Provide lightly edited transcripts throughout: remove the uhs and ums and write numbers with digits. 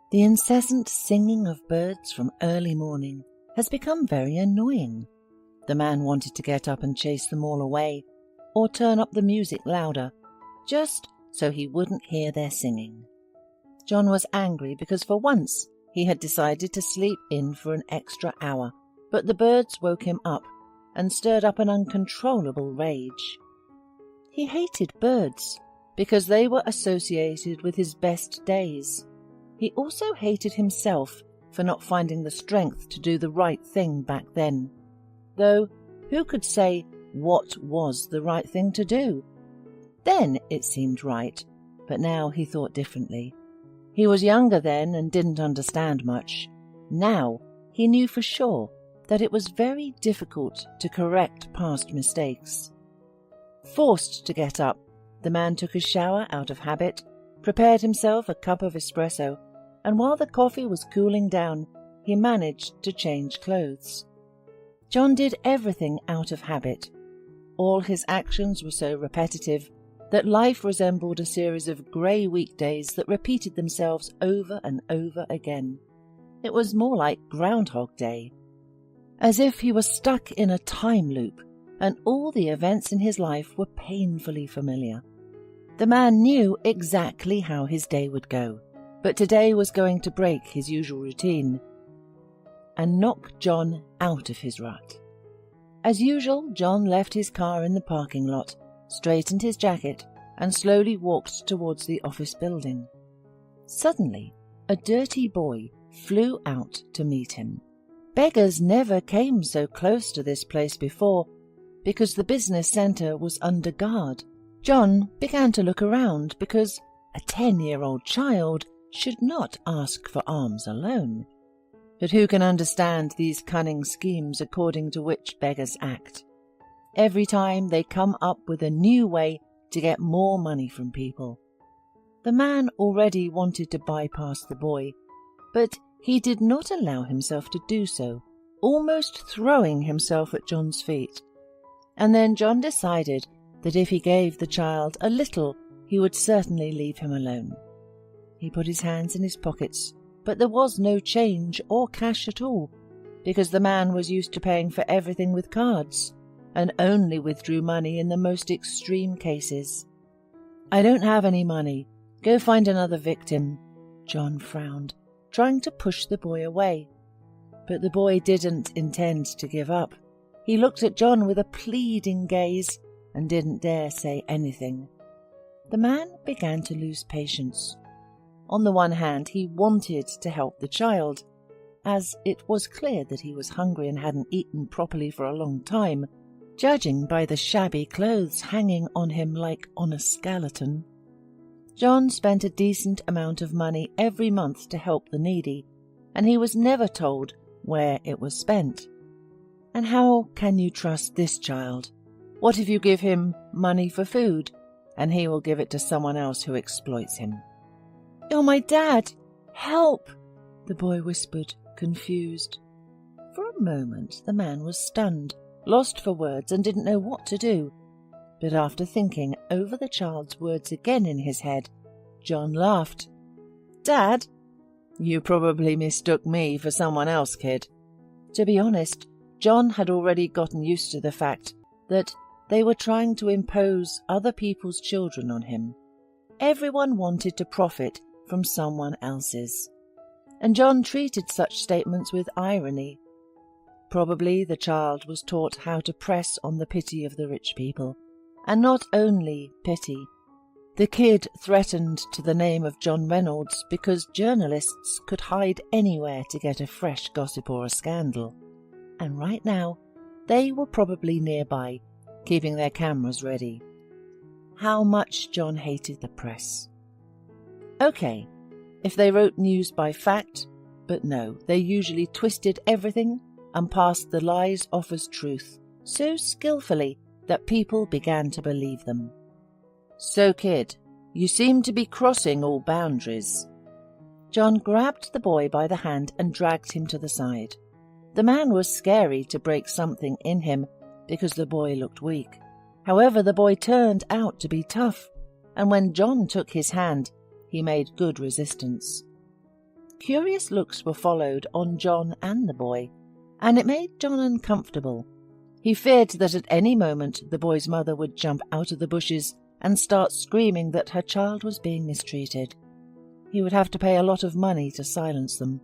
The incessant singing of birds from early morning has become very annoying. The man wanted to get up and chase them all away, or turn up the music louder, just so he wouldn't hear their singing. John was angry because for once he had decided to sleep in for an extra hour, but the birds woke him up and stirred up an uncontrollable rage. He hated birds because they were associated with his best days. He also hated himself for not finding the strength to do the right thing back then. Though, who could say what was the right thing to do? Then it seemed right, but now he thought differently. He was younger then and didn't understand much. Now he knew for sure that it was very difficult to correct past mistakes. Forced to get up, the man took a shower out of habit, prepared himself a cup of espresso, and while the coffee was cooling down, he managed to change clothes. John did everything out of habit. All his actions were so repetitive that life resembled a series of grey weekdays that repeated themselves over and over again. It was more like Groundhog Day, as if he was stuck in a time loop, and all the events in his life were painfully familiar. The man knew exactly how his day would go, but today was going to break his usual routine and knock John out of his rut. As usual, John left his car in the parking lot, straightened his jacket, and slowly walked towards the office building. Suddenly, a dirty boy flew out to meet him. Beggars never came so close to this place before, because the business centre was under guard. John began to look around because a 10-year-old child should not ask for alms alone. But who can understand these cunning schemes according to which beggars act? Every time they come up with a new way to get more money from people. The man already wanted to bypass the boy, but he did not allow himself to do so, almost throwing himself at John's feet. And then John decided that if he gave the child a little, he would certainly leave him alone. He put his hands in his pockets, but there was no change or cash at all, because the man was used to paying for everything with cards, and only withdrew money in the most extreme cases. "I don't have any money. Go find another victim," John frowned, trying to push the boy away. But the boy didn't intend to give up. He looked at John with a pleading gaze and didn't dare say anything. The man began to lose patience. On the one hand, he wanted to help the child, as it was clear that he was hungry and hadn't eaten properly for a long time, judging by the shabby clothes hanging on him like on a skeleton. John spent a decent amount of money every month to help the needy, and he was never told where it was spent. And how can you trust this child? What if you give him money for food, and he will give it to someone else who exploits him? "You're my dad! Help!" the boy whispered, confused. For a moment the man was stunned, lost for words, and didn't know what to do. But after thinking over the child's words again in his head, John laughed. "Dad? You probably mistook me for someone else, kid." To be honest, John had already gotten used to the fact that they were trying to impose other people's children on him. Everyone wanted to profit from someone else's, and John treated such statements with irony. Probably the child was taught how to press on the pity of the rich people, and not only pity. The kid threatened to the name of John Reynolds because journalists could hide anywhere to get a fresh gossip or a scandal, and right now they were probably nearby, keeping their cameras ready. How much John hated the press. Okay, if they wrote news by fact, but no, they usually twisted everything and passed the lies off as truth so skillfully that people began to believe them. "So, kid, you seem to be crossing all boundaries." John grabbed the boy by the hand and dragged him to the side. The man was scary to break something in him because the boy looked weak. However, the boy turned out to be tough, and when John took his hand, he made good resistance. curious looks were followed on John and the boy, and it made John uncomfortable. He feared that at any moment the boy's mother would jump out of the bushes and start screaming that her child was being mistreated. He would have to pay a lot of money to silence them.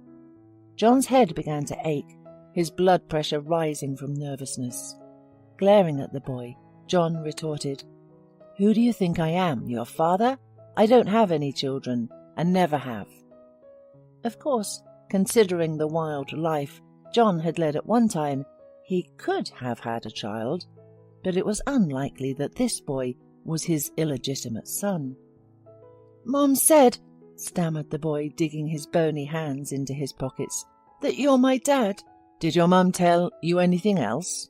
John's head began to ache, his blood pressure rising from nervousness. Glaring at the boy, John retorted, "Who do you think I am, your father? I don't have any children, and never have." Of course, considering the wild life John had led at one time, he could have had a child, but it was unlikely that this boy was his illegitimate son. "Mom said," stammered the boy, digging his bony hands into his pockets, "that you're my dad." "Did your mum tell you anything else?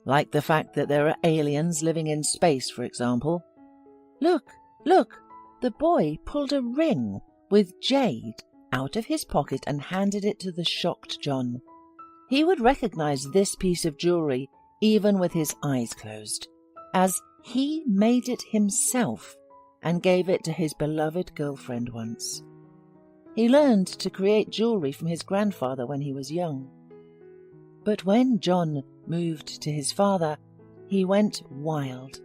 Like the fact that there are aliens living in space, for example?" Look! The boy pulled a ring with jade out of his pocket and handed it to the shocked John. He would recognize this piece of jewelry even with his eyes closed, as he made it himself and gave it to his beloved girlfriend once. He learned to create jewelry from his grandfather when he was young. But when John moved to his father, he went wild,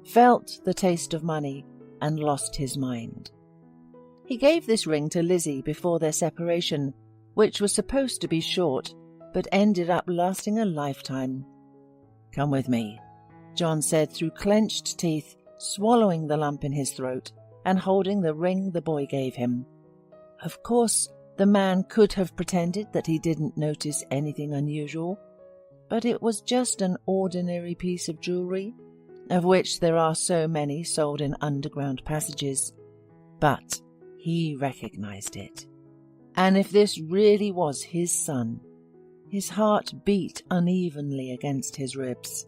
felt the taste of money, and lost his mind. He gave this ring to Lizzie before their separation, which was supposed to be short, but ended up lasting a lifetime. "Come with me," John said through clenched teeth, swallowing the lump in his throat and holding the ring the boy gave him. Of course, the man could have pretended that he didn't notice anything unusual, but it was just an ordinary piece of jewelry, of which there are so many sold in underground passages. But he recognized it. And if this really was his son, his heart beat unevenly against his ribs.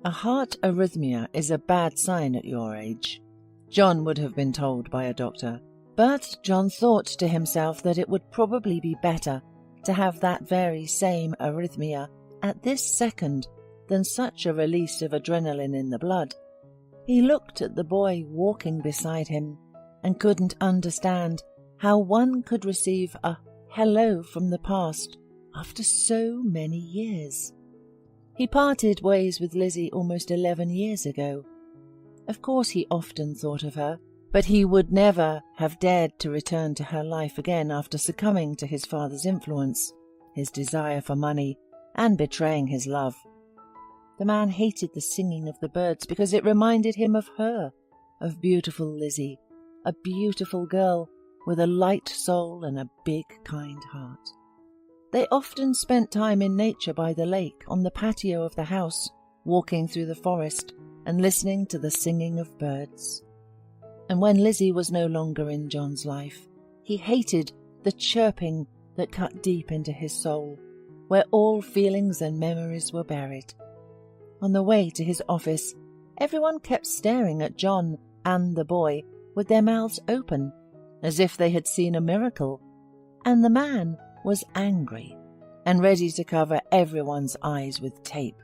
A heart arrhythmia is a bad sign at your age, John would have been told by a doctor, but John thought to himself that it would probably be better to have that very same arrhythmia at this second than such a release of adrenaline in the blood. He looked at the boy walking beside him and couldn't understand how one could receive a hello from the past after so many years. He parted ways with Lizzie almost 11 years ago. Of course he often thought of her, but he would never have dared to return to her life again after succumbing to his father's influence, his desire for money, and betraying his love. The man hated the singing of the birds because it reminded him of her, of beautiful Lizzie, a beautiful girl with a light soul and a big, kind heart. They often spent time in nature by the lake, on the patio of the house, walking through the forest and listening to the singing of birds. And when Lizzie was no longer in John's life, he hated the chirping that cut deep into his soul, where all feelings and memories were buried. On the way to his office, everyone kept staring at John and the boy with their mouths open, as if they had seen a miracle, and the man was angry and ready to cover everyone's eyes with tape.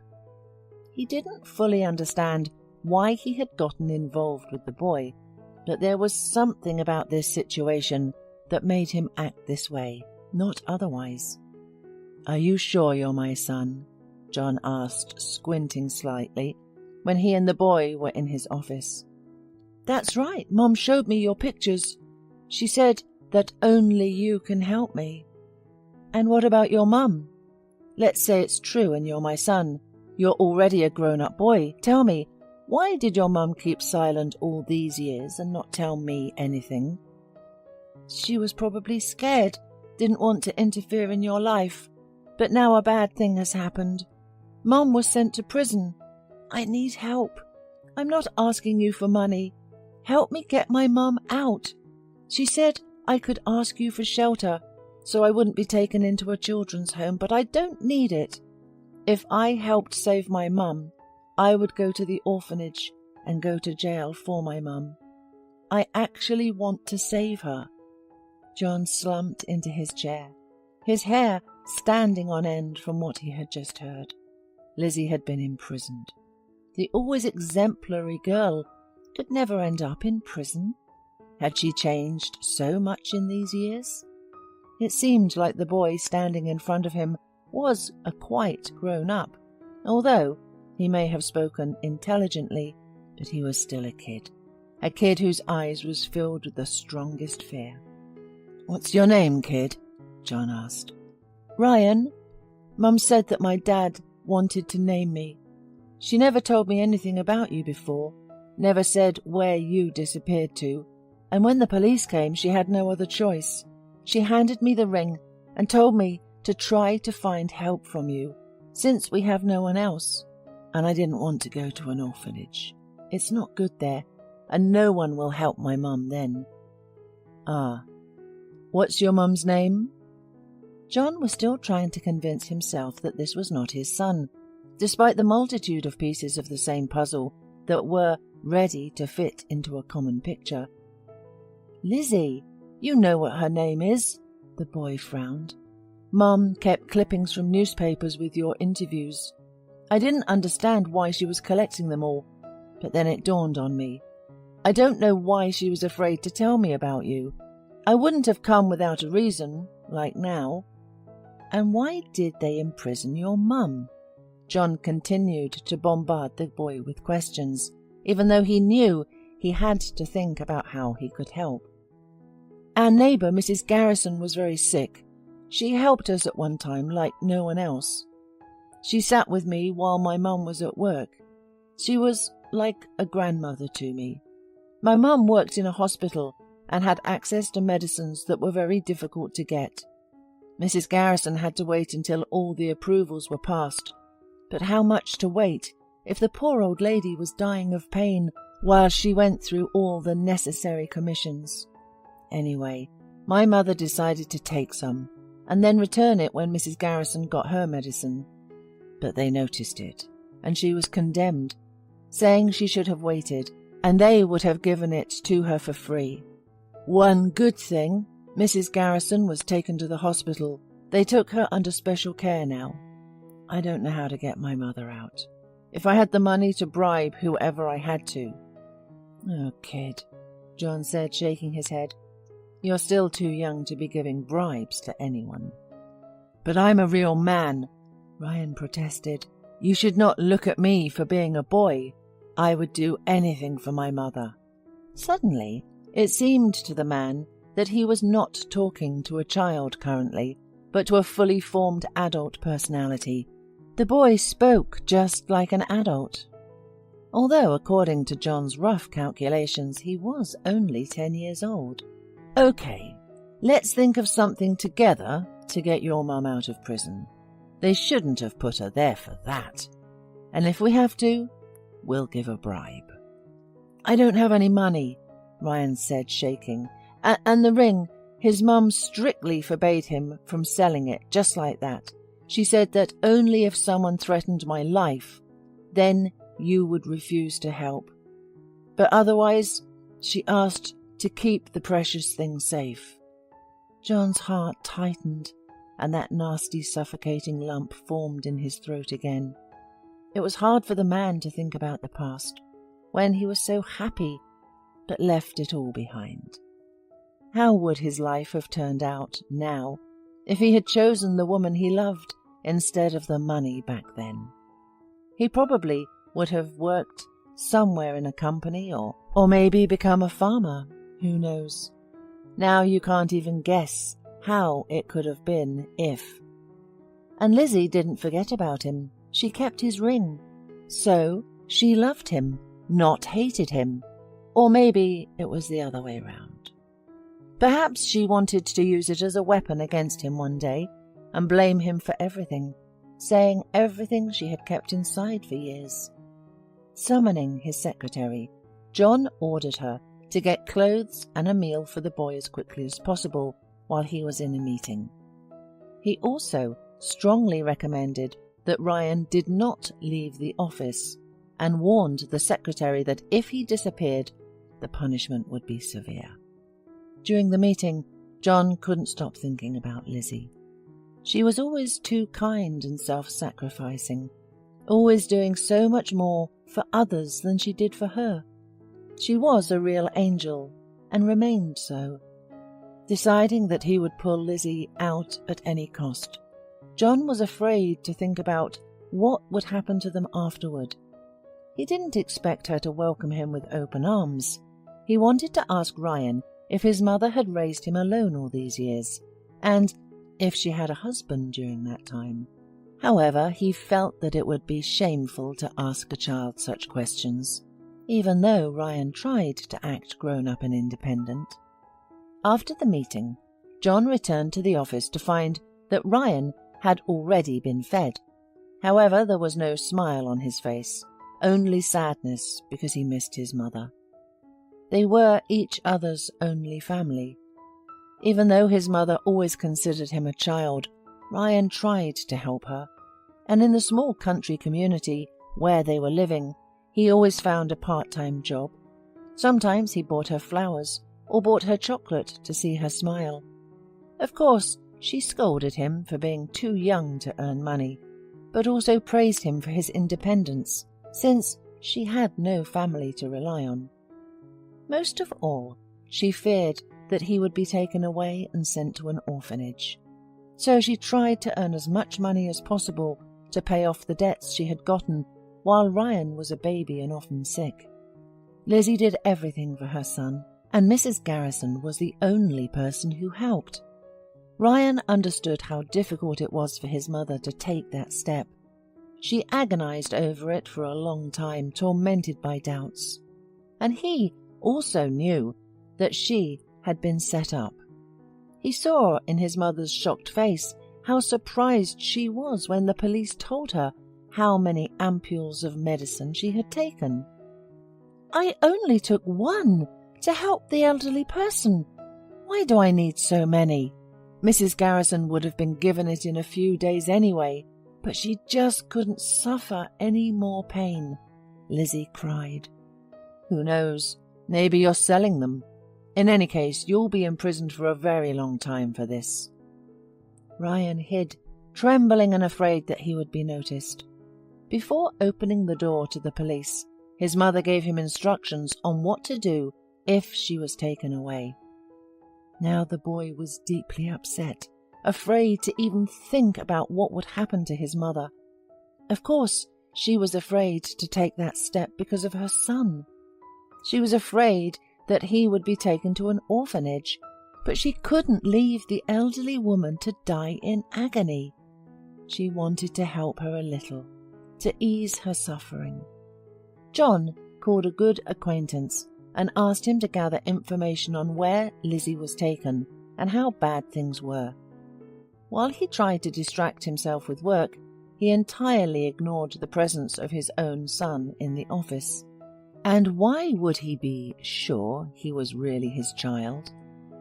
He didn't fully understand why he had gotten involved with the boy, but there was something about this situation that made him act this way, not otherwise. "Are you sure you're my son?" John asked, squinting slightly, when he and the boy were in his office. "That's right, Mom showed me your pictures. She said that only you can help me." "And what about your mum? Let's say it's true and you're my son. You're already a grown-up boy. Tell me, why did your mum keep silent all these years and not tell me anything?" "She was probably scared, didn't want to interfere in your life. But now a bad thing has happened. Mum was sent to prison. I need help. I'm not asking you for money. Help me get my mum out. She said I could ask you for shelter, so I wouldn't be taken into a children's home, but I don't need it. If I helped save my mum, I would go to the orphanage and go to jail for my mum. I actually want to save her." John slumped into his chair, his hair standing on end from what he had just heard. Lizzie had been imprisoned. The always exemplary girl could never end up in prison. Had she changed so much in these years? It seemed like the boy standing in front of him was a quite grown-up, although he may have spoken intelligently, but he was still a kid whose eyes was filled with the strongest fear. "What's your name, kid?" John asked. "Ryan. Mum said that my dad wanted to name me. She never told me anything about you before, never said where you disappeared to, and when the police came she had no other choice. She handed me the ring and told me to try to find help from you, since we have no one else, and I didn't want to go to an orphanage. It's not good there, and no one will help my mum then." "Ah. What's your mum's name?" John was still trying to convince himself that this was not his son, despite the multitude of pieces of the same puzzle that were ready to fit into a common picture. "Lizzie, you know what her name is," the boy frowned. "Mum kept clippings from newspapers with your interviews. I didn't understand why she was collecting them all, but then it dawned on me. I don't know why she was afraid to tell me about you. I wouldn't have come without a reason, like now." "And why did they imprison your mum?" John continued to bombard the boy with questions, even though he knew he had to think about how he could help. "Our neighbour, Mrs. Garrison, was very sick. She helped us at one time like no one else. She sat with me while my mum was at work. She was like a grandmother to me. My mum worked in a hospital and had access to medicines that were very difficult to get. Mrs. Garrison had to wait until all the approvals were passed. But how much to wait if the poor old lady was dying of pain while she went through all the necessary commissions? Anyway, my mother decided to take some and then return it when Mrs. Garrison got her medicine. But they noticed it, and she was condemned, saying she should have waited, and they would have given it to her for free. One good thing, Mrs. Garrison was taken to the hospital. They took her under special care now. I don't know how to get my mother out. If I had the money to bribe whoever I had to." "Oh, kid," John said, shaking his head. "You're still too young to be giving bribes to anyone." "But I'm a real man," Ryan protested. "You should not look at me for being a boy. I would do anything for my mother." Suddenly, it seemed to the man that he was not talking to a child currently, but to a fully formed adult personality. The boy spoke just like an adult, although according to John's rough calculations he was only 10 years old. "Okay, let's think of something together to get your mum out of prison. They shouldn't have put her there for that. And if we have to, we'll give a bribe." "I don't have any money," Ryan said, shaking. And the ring, his mum strictly forbade him from selling it just like that. She said that only if someone threatened my life, then you would refuse to help. But otherwise, she asked to keep the precious thing safe." John's heart tightened, and that nasty suffocating lump formed in his throat again. It was hard for the man to think about the past, when he was so happy, but left it all behind. How would his life have turned out now if he had chosen the woman he loved instead of the money back then? He probably would have worked somewhere in a company or maybe become a farmer. Who knows? Now you can't even guess how it could have been if. And Lizzie didn't forget about him. She kept his ring. So she loved him, not hated him. Or maybe it was the other way round. Perhaps she wanted to use it as a weapon against him one day and blame him for everything, saying everything she had kept inside for years. Summoning his secretary, John ordered her to get clothes and a meal for the boy as quickly as possible while he was in a meeting. He also strongly recommended that Ryan did not leave the office and warned the secretary that if he disappeared, the punishment would be severe. During the meeting, John couldn't stop thinking about Lizzie. She was always too kind and self-sacrificing, always doing so much more for others than she did for her. She was a real angel, and remained so. deciding that he would pull Lizzie out at any cost. John was afraid to think about what would happen to them afterward. He didn't expect her to welcome him with open arms. He wanted to ask Ryan if his mother had raised him alone all these years, and if she had a husband during that time. However, he felt that it would be shameful to ask a child such questions, even though Ryan tried to act grown-up and independent. After the meeting, John returned to the office to find that Ryan had already been fed. However, there was no smile on his face, only sadness because he missed his mother. They were each other's only family. Even though his mother always considered him a child, Ryan tried to help her, and in the small country community where they were living, he always found a part-time job. Sometimes he bought her flowers or bought her chocolate to see her smile. Of course, she scolded him for being too young to earn money, but also praised him for his independence, since she had no family to rely on. Most of all, she feared that he would be taken away and sent to an orphanage. So she tried to earn as much money as possible to pay off the debts she had gotten while Ryan was a baby and often sick. Lizzie did everything for her son, and Mrs. Garrison was the only person who helped. Ryan understood how difficult it was for his mother to take that step. She agonized over it for a long time, tormented by doubts. And he also knew that she had been set up. He saw in his mother's shocked face how surprised she was when the police told her how many ampules of medicine she had taken. "I only took one to help the elderly person. Why do I need so many?" Mrs. Garrison would have been given it in a few days anyway, but she just couldn't suffer any more pain, Lizzie cried. "Who knows? Maybe you're selling them. In any case, you'll be imprisoned for a very long time for this." Ryan hid, trembling and afraid that he would be noticed. Before opening the door to the police, his mother gave him instructions on what to do if she was taken away. Now the boy was deeply upset, afraid to even think about what would happen to his mother. Of course, she was afraid to take that step because of her son. She was afraid that he would be taken to an orphanage, but she couldn't leave the elderly woman to die in agony. She wanted to help her a little, to ease her suffering. John called a good acquaintance and asked him to gather information on where Lizzie was taken and how bad things were. While he tried to distract himself with work, he entirely ignored the presence of his own son in the office. And why would he be sure he was really his child?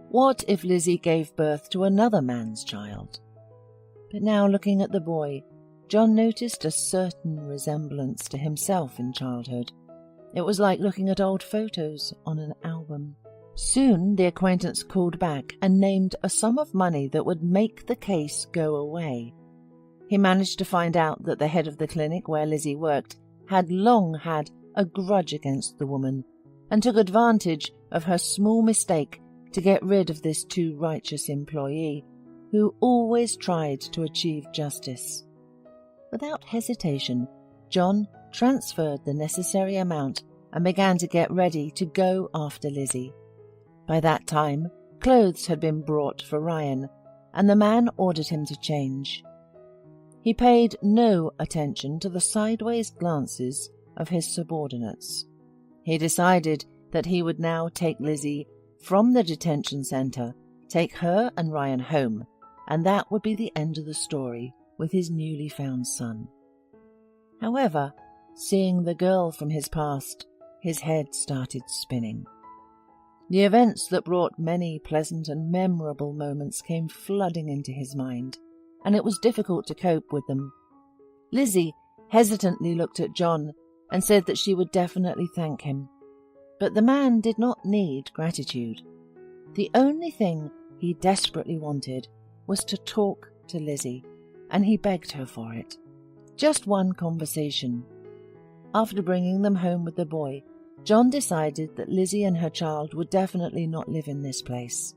What if Lizzie gave birth to another man's child? But now, looking at the boy, John noticed a certain resemblance to himself in childhood. It was like looking at old photos on an album. Soon the acquaintance called back and named a sum of money that would make the case go away. He managed to find out that the head of the clinic where Lizzie worked had long had a grudge against the woman and took advantage of her small mistake to get rid of this too righteous employee who always tried to achieve justice. Without hesitation, John transferred the necessary amount and began to get ready to go after Lizzie. By that time, clothes had been brought for Ryan, and the man ordered him to change. He paid no attention to the sideways glances of his subordinates. He decided that he would now take Lizzie from the detention center, take her and Ryan home, and that would be the end of the story with his newly found son. However, seeing the girl from his past, his head started spinning. The events that brought many pleasant and memorable moments came flooding into his mind, and it was difficult to cope with them. Lizzie hesitantly looked at John and said that she would definitely thank him. But the man did not need gratitude. The only thing he desperately wanted was to talk to Lizzie, and he begged her for it. Just one conversation. After bringing them home with the boy, John decided that Lizzie and her child would definitely not live in this place.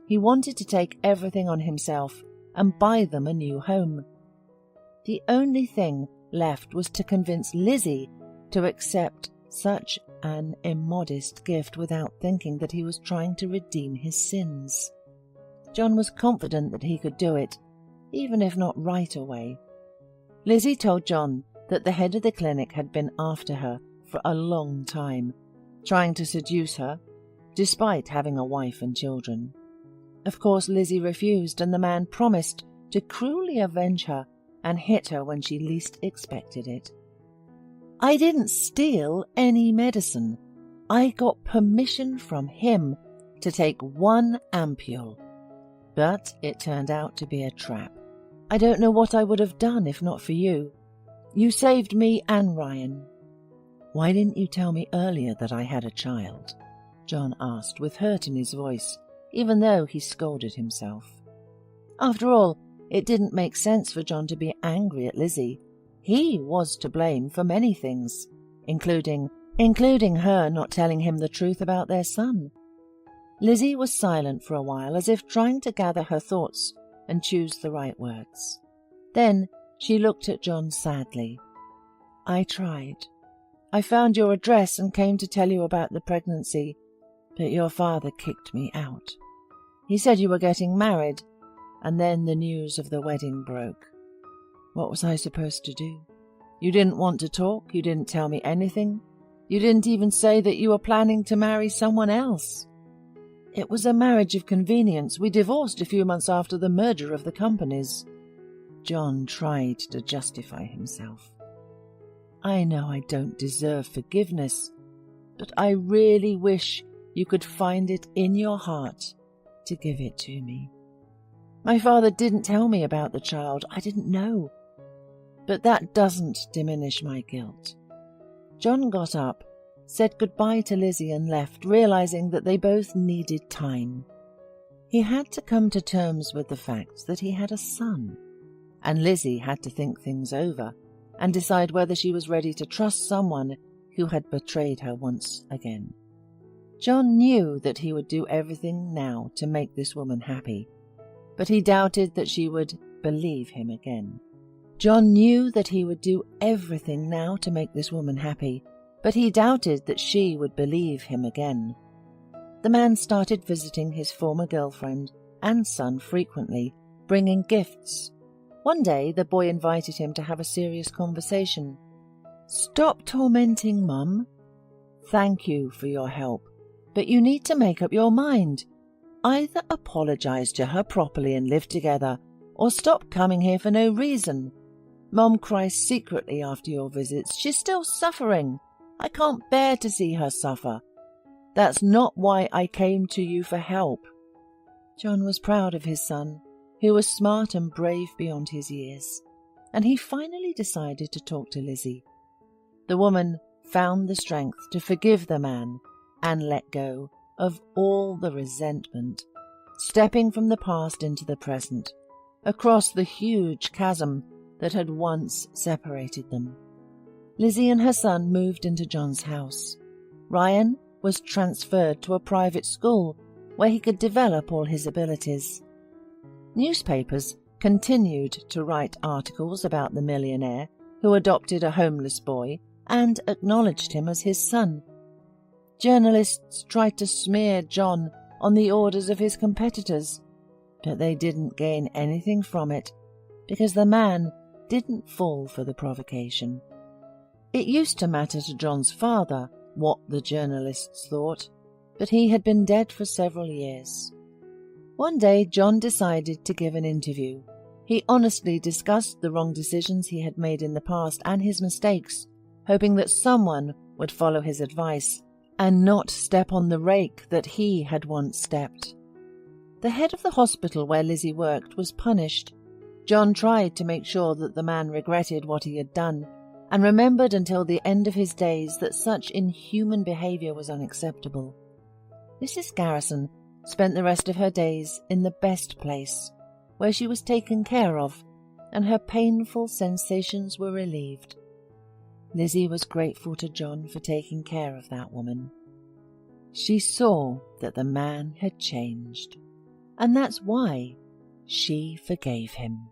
He wanted to take everything on himself and buy them a new home. The only thing left was to convince Lizzie to accept such an immodest gift without thinking that he was trying to redeem his sins. John was confident that he could do it, even if not right away. Lizzie told John that the head of the clinic had been after her for a long time, trying to seduce her, despite having a wife and children. Of course, Lizzie refused, and the man promised to cruelly avenge her and hit her when she least expected it. I didn't steal any medicine. I got permission from him to take 1 ampule. But it turned out to be a trap. I don't know what I would have done if not for you. You saved me and Ryan. Why didn't you tell me earlier that I had a child? John asked with hurt in his voice, even though he scolded himself. After all, it didn't make sense for John to be angry at Lizzie. He was to blame for many things, including her not telling him the truth about their son. Lizzie was silent for a while, as if trying to gather her thoughts and choose the right words. Then she looked at John sadly. I tried. I found your address and came to tell you about the pregnancy, but your father kicked me out. He said you were getting married, and then the news of the wedding broke. What was I supposed to do? You didn't want to talk, you didn't tell me anything. You didn't even say that you were planning to marry someone else. It was a marriage of convenience. We divorced a few months after the merger of the companies. John tried to justify himself. I know I don't deserve forgiveness, but I really wish you could find it in your heart to give it to me. My father didn't tell me about the child. I didn't know. But that doesn't diminish my guilt. John got up, said goodbye to Lizzie and left, realizing that they both needed time. He had to come to terms with the fact that he had a son, and Lizzie had to think things over and decide whether she was ready to trust someone who had betrayed her once again. John knew that he would do everything now to make this woman happy, but he doubted that she would believe him again. John knew that he would do everything now to make this woman happy, but he doubted that she would believe him again. The man started visiting his former girlfriend and son frequently, bringing gifts. One day, the boy invited him to have a serious conversation. Stop tormenting Mum. Thank you for your help, but you need to make up your mind. Either apologize to her properly and live together, or stop coming here for no reason. Mum cries secretly after your visits. She's still suffering. I can't bear to see her suffer. That's not why I came to you for help. John was proud of his son, who was smart and brave beyond his years, and he finally decided to talk to Lizzie. The woman found the strength to forgive the man and let go of all the resentment, stepping from the past into the present, across the huge chasm that had once separated them. Lizzie and her son moved into John's house. Ryan was transferred to a private school where he could develop all his abilities. Newspapers continued to write articles about the millionaire who adopted a homeless boy and acknowledged him as his son. Journalists tried to smear John on the orders of his competitors, but they didn't gain anything from it because the man didn't fall for the provocation. It used to matter to John's father what the journalists thought, but he had been dead for several years. One day John decided to give an interview. He honestly discussed the wrong decisions he had made in the past and his mistakes, hoping that someone would follow his advice and not step on the rake that he had once stepped. The head of the hospital where Lizzie worked was punished. John tried to make sure that the man regretted what he had done and remembered until the end of his days that such inhuman behavior was unacceptable. Mrs. Garrison spent the rest of her days in the best place, where she was taken care of, and her painful sensations were relieved. Lizzie was grateful to John for taking care of that woman. She saw that the man had changed, and that's why she forgave him.